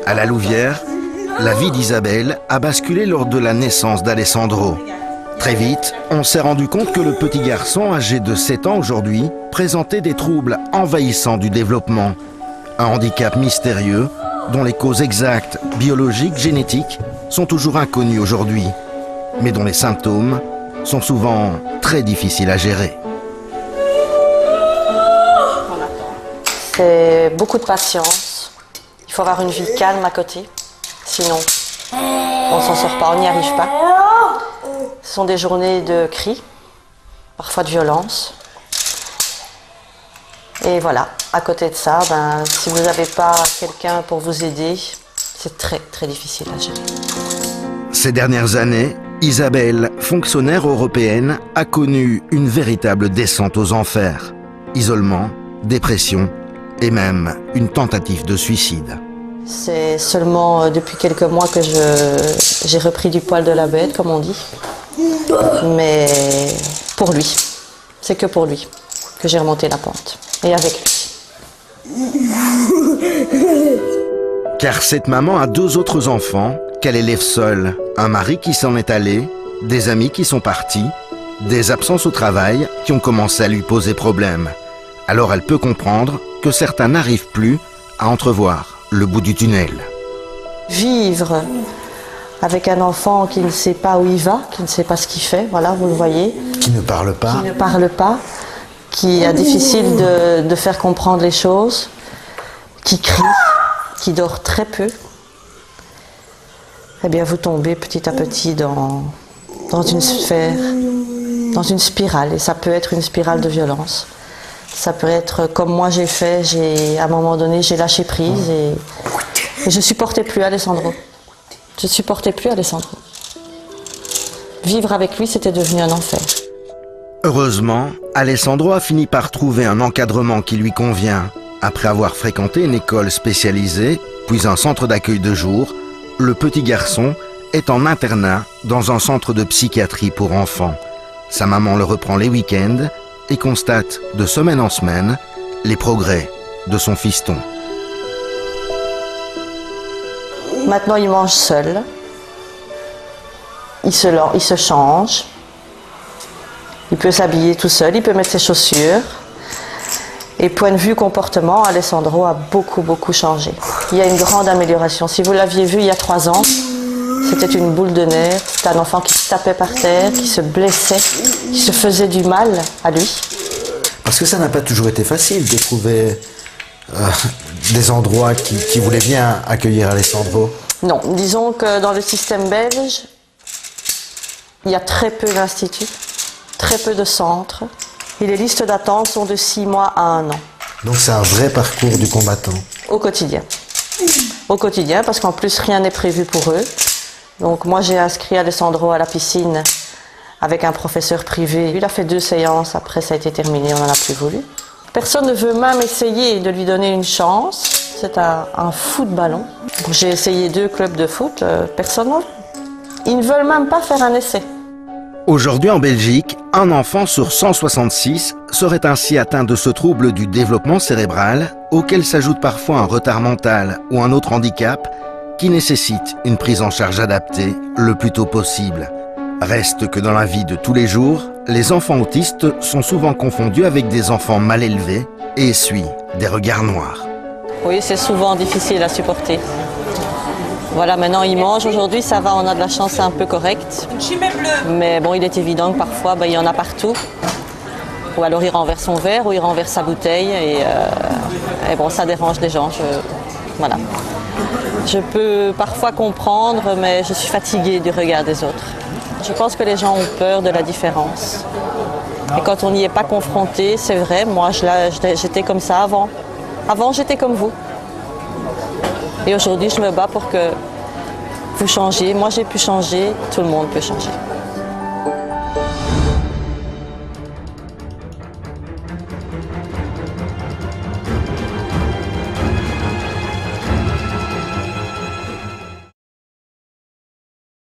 À la Louvière, la vie d'Isabelle a basculé lors de la naissance d'Alessandro. Très vite, on s'est rendu compte que le petit garçon, âgé de 7 ans aujourd'hui, présentait des troubles envahissants du développement. Un handicap mystérieux dont les causes exactes, biologiques, génétiques, sont toujours inconnues aujourd'hui, mais dont les symptômes sont souvent très difficiles à gérer. C'est beaucoup de patience. Il faut avoir une vie calme à côté, sinon on s'en sort pas, on n'y arrive pas. Ce sont des journées de cris, parfois de violence. Et voilà, à côté de ça, si vous n'avez pas quelqu'un pour vous aider, c'est très très difficile à gérer. Ces dernières années, Isabelle, fonctionnaire européenne, a connu une véritable descente aux enfers. Isolement, dépression et même une tentative de suicide. C'est seulement depuis quelques mois que j'ai repris du poil de la bête, comme on dit. Mais pour lui, c'est que pour lui que j'ai remonté la pente. Et avec lui. Car cette maman a 2 autres enfants qu'elle élève seule. Un mari qui s'en est allé, des amis qui sont partis, des absences au travail qui ont commencé à lui poser problème. Alors elle peut comprendre que certains n'arrivent plus à entrevoir le bout du tunnel. Vivre avec un enfant qui ne sait pas où il va, qui ne sait pas ce qu'il fait, voilà, vous le voyez. Qui ne parle pas. Qui ne parle pas, qui est difficile de faire comprendre les choses, qui crie, qui dort très peu. Eh bien, vous tombez petit à petit dans une sphère, dans une spirale. Et ça peut être une spirale de violence. Ça peut être comme moi j'ai fait, à un moment donné, j'ai lâché prise et je ne supportais plus Alessandro. Je ne supportais plus Alessandro. Vivre avec lui, c'était devenu un enfer. Heureusement, Alessandro a fini par trouver un encadrement qui lui convient. Après avoir fréquenté une école spécialisée, puis un centre d'accueil de jour, le petit garçon est en internat dans un centre de psychiatrie pour enfants. Sa maman le reprend les week-ends et constate de semaine en semaine les progrès de son fiston. Maintenant, il mange seul. Il se change. Il peut s'habiller tout seul, il peut mettre ses chaussures. Et point de vue comportement, Alessandro a beaucoup changé. Il y a une grande amélioration. Si vous l'aviez vu il y a 3 ans, c'était une boule de nerfs. C'était un enfant qui se tapait par terre, qui se blessait, qui se faisait du mal à lui. Parce que ça n'a pas toujours été facile de trouver des endroits qui voulaient bien accueillir Alessandro. Non, disons que dans le système belge, il y a très peu d'instituts, très peu de centres. Et les listes d'attente sont de 6 mois à 1 an. Donc c'est un vrai parcours du combattant. Au quotidien. Au quotidien, parce qu'en plus, rien n'est prévu pour eux. Donc moi, j'ai inscrit Alessandro à la piscine avec un professeur privé. Il a fait 2 séances, après ça a été terminé, on n'en a plus voulu. Personne ne veut même essayer de lui donner une chance. C'est un foot ballon. J'ai essayé 2 clubs de foot, personne n'en veut. Ils ne veulent même pas faire un essai. Aujourd'hui en Belgique, un enfant sur 166 serait ainsi atteint de ce trouble du développement cérébral, auquel s'ajoute parfois un retard mental ou un autre handicap qui nécessite une prise en charge adaptée le plus tôt possible. Reste que dans la vie de tous les jours, les enfants autistes sont souvent confondus avec des enfants mal élevés et essuient des regards noirs. Oui, c'est souvent difficile à supporter. Voilà, maintenant il mange, aujourd'hui ça va, on a de la chance, c'est un peu correct. Mais bon, il est évident que parfois, il y en a partout. Ou alors il renverse son verre, ou il renverse sa bouteille, et bon, ça dérange les gens. Voilà. Je peux parfois comprendre, mais je suis fatiguée du regard des autres. Je pense que les gens ont peur de la différence. Et quand on n'y est pas confronté, c'est vrai, moi j'étais comme ça avant. Avant j'étais comme vous. Et aujourd'hui je me bats pour que vous changiez. Moi j'ai pu changer, tout le monde peut changer.